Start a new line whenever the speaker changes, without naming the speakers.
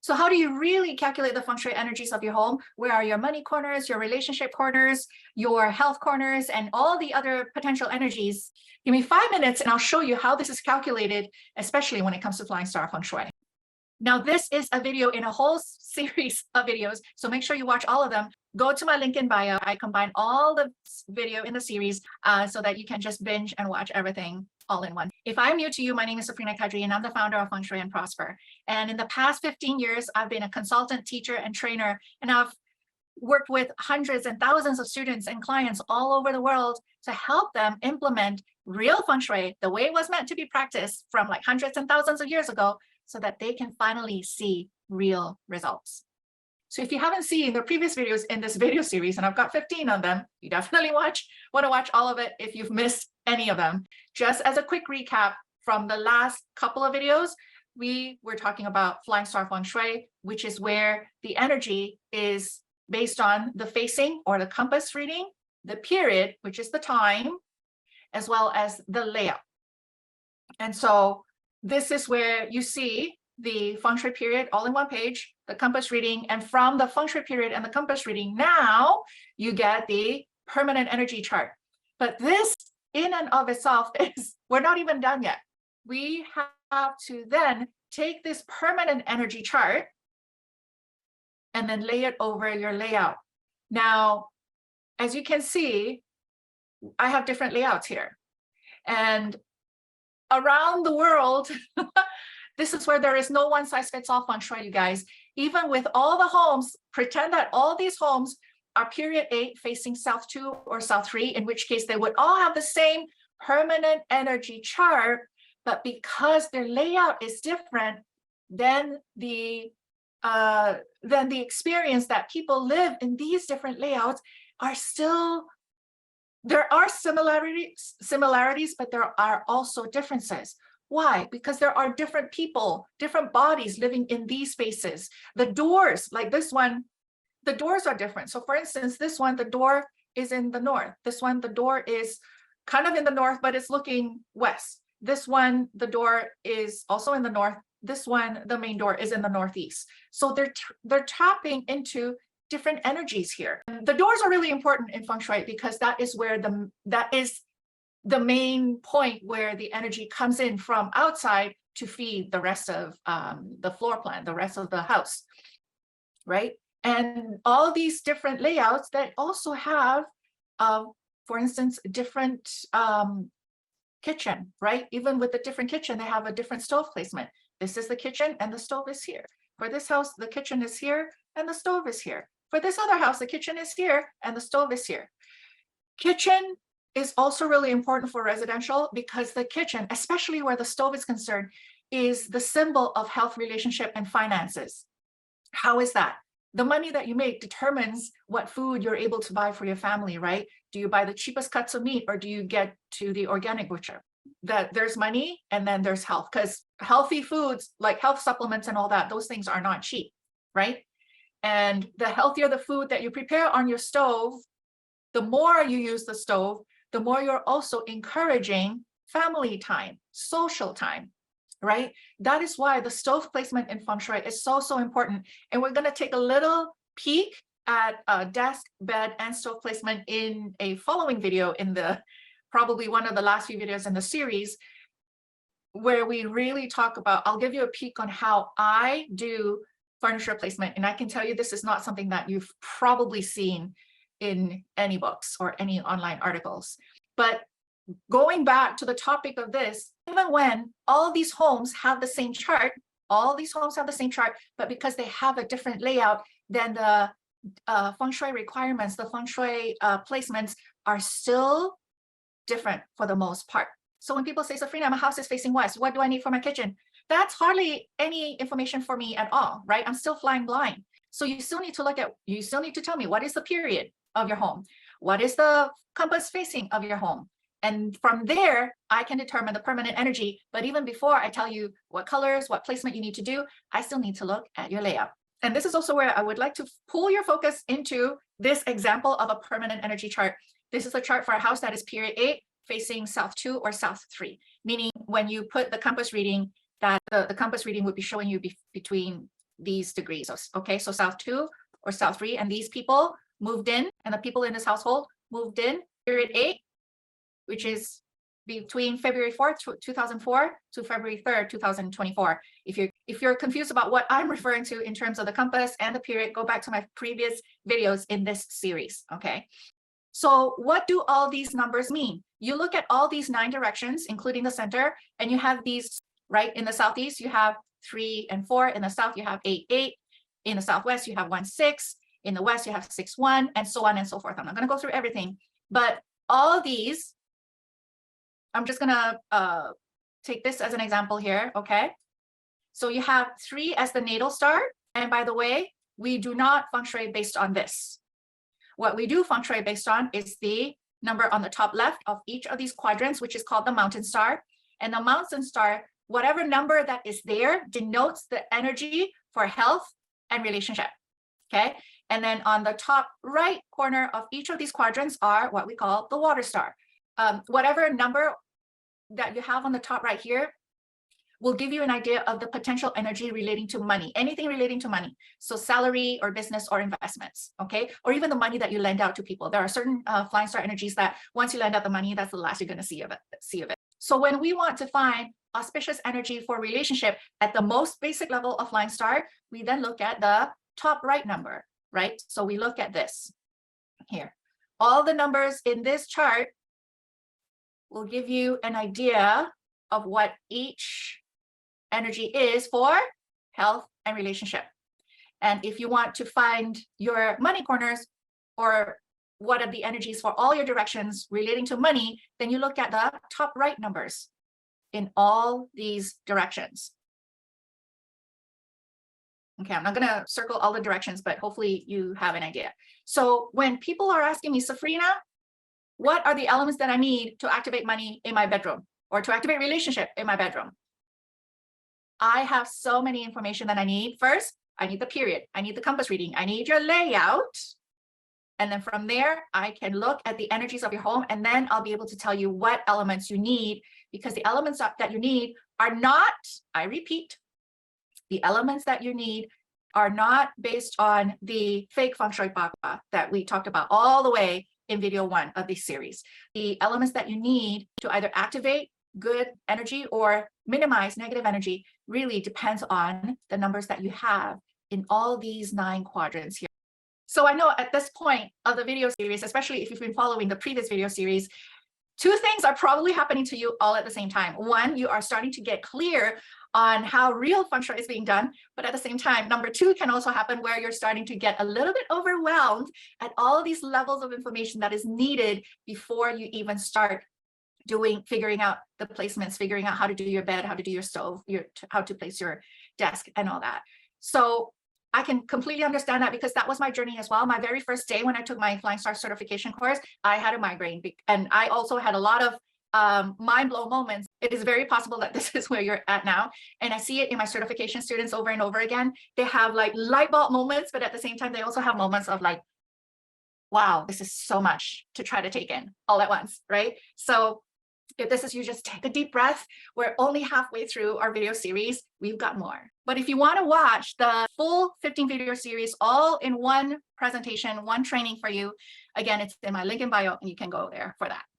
So how do you really calculate the feng shui energies of your home? Where are your money corners, your relationship corners, your health corners, and all the other potential energies? Give me 5 minutes and I'll show you how this is calculated, especially when it comes to Flying Star Feng Shui. Now, this is a video in a whole series of videos, so make sure you watch all of them. Go to my link in bio. I combine all the video in the series so that you can just binge and watch everything all in one. If I'm new to you, my name is Sabrina Kadri, and I'm the founder of Feng Shui and Prosper. And in the past 15 years, I've been a consultant, teacher, and trainer, and I've worked with hundreds and thousands of students and clients all over the world to help them implement real Feng Shui the way it was meant to be practiced from like hundreds and thousands of years ago, so that they can finally see real results. So if you haven't seen the previous videos in this video series, and I've got 15 of them, you definitely want to watch all of it if you've missed any of them. Just as a quick recap from the last couple of videos, we were talking about Flying Star Feng Shui, which is where the energy is based on the facing or the compass reading, the period, which is the time, as well as the layout. And so this is where you see the feng shui period all in one page, the compass reading, and from the feng shui period and the compass reading, now you get the permanent energy chart. But this in and of itself is, we're not even done yet. We have to then take this permanent energy chart and then lay it over your layout. Now, as you can see, I have different layouts here. And around the world, this is where there is no one size fits all feng shui, you guys. Even with all the homes, pretend that all these homes are period 8 facing south 2 or south 3, in which case they would all have the same permanent energy chart, but because their layout is different, then the experience that people live in these different layouts are still, there are similarities, but there are also differences. Why? Because there are different people, different bodies living in these spaces. The doors, like this one, the doors are different. So for instance, this one, the door is in the north. This one, the door is kind of in the north, but it's looking west. This one, the door is also in the north. This one, the main door is in the northeast. So they're tapping into different energies here. The doors are really important in feng shui because that is where that is the main point where the energy comes in from outside to feed the rest of the floor plan, the rest of the house, right? And all these different layouts that also have, for instance, different kitchen, right? Even with the different kitchen, they have a different stove placement. This is the kitchen and the stove is here. For this house, the kitchen is here and the stove is here. For this other house, the kitchen is here and the stove is here. Kitchen is also really important for residential because the kitchen, especially where the stove is concerned, is the symbol of health, relationship, and finances. How is that? The money that you make determines what food you're able to buy for your family, right? Do you buy the cheapest cuts of meat or do you get to the organic butcher? That there's money and then there's health, because healthy foods like health supplements and all that, those things are not cheap, right? And the healthier the food that you prepare on your stove, the more you use the stove, the more you're also encouraging family time, social time, right? That is why the stove placement in feng shui is so important. And we're going to take a little peek at desk, bed, and stove placement in a following video, in the probably one of the last few videos in the series, where we really talk about, I'll give you a peek on how I do furniture placement. And I can tell you this is not something that you've probably seen in any books or any online articles. But going back to the topic of this, even when all these homes have the same chart, but because they have a different layout, then the feng shui requirements, the feng shui placements are still different for the most part. So when people say, Safrina, my house is facing west, what do I need for my kitchen? That's hardly any information for me at all, right? I'm still flying blind. So you still need to tell me, what is the period of your home? What is the compass facing of your home? And from there, I can determine the permanent energy. But even before I tell you what colors, what placement you need to do, I still need to look at your layout. And this is also where I would like to pull your focus into this example of a permanent energy chart. This is a chart for a house that is period 8 facing south 2 or south 3, meaning when you put the compass reading, that the compass reading would be showing you between these degrees. Okay, so south 2 or south 3, and these people moved in, and the people in this household moved in period 8, which is between February 4th, 2004 to February 3rd, 2024. If you're confused about what I'm referring to in terms of the compass and the period, go back to my previous videos in this series, okay? So what do all these numbers mean? You look at all these 9 directions, including the center, and you have these, right? In the southeast, you have 3 and 4. In the south, you have 8, 8. In the southwest, you have 1, 6. In the west, you have 6, 1, and so on and so forth. I'm not going to go through everything, but all of these, I'm just going to take this as an example here, okay? So you have 3 as the natal star, and by the way, we do not feng shui based on this. What we do feng shui based on is the number on the top left of each of these quadrants, which is called the mountain star. And the mountain star, whatever number that is there, denotes the energy for health and relationship, okay? And then on the top right corner of each of these quadrants are what we call the water star. Whatever number that you have on the top right here will give you an idea of the potential energy relating to money, anything relating to money. So salary or business or investments, okay? Or even the money that you lend out to people. There are certain flying star energies that once you lend out the money, that's the last you're gonna see of it. So when we want to find auspicious energy for relationship at the most basic level of flying star, we then look at the top right number, right? So we look at this here. All the numbers in this chart will give you an idea of what each energy is for health and relationship. And if you want to find your money corners or what are the energies for all your directions relating to money, then you look at the top right numbers in all these directions. Okay, I'm not going to circle all the directions, but hopefully you have an idea. So when people are asking me, Safrina, what are the elements that I need to activate money in my bedroom or to activate relationship in my bedroom? I have so many information that I need. First, I need the period. I need the compass reading. I need your layout. And then from there, I can look at the energies of your home, and then I'll be able to tell you what elements you need, because the elements that you need are not, I repeat, the elements that you need are not based on the fake feng shui baba that we talked about all the way in video 1 of this series. The elements that you need to either activate good energy or minimize negative energy really depends on the numbers that you have in all these 9 quadrants here. So I know at this point of the video series, especially if you've been following the previous video series, 2 things are probably happening to you all at the same time. 1, you are starting to get clear on how real feng shui is being done, but at the same time, number 2 can also happen where you're starting to get a little bit overwhelmed at all these levels of information that is needed before you even start figuring out the placements, figuring out how to do your bed, how to do your stove, how to place your desk and all that. So I can completely understand that, because that was my journey as well. My very first day when I took my Flying Star certification course, I had a migraine, and I also had a lot of mind-blown moments. It is very possible that this is where you're at now, and I see it in my certification students over and over again. They have like light bulb moments, but at the same time they also have moments of like, wow, this is so much to try to take in all at once, right? So if this is you, just take a deep breath. We're only halfway through our video series. We've got more. But if you want to watch the full 15 video series all in one presentation, one training for you, again, it's in my link in bio, and you can go there for that.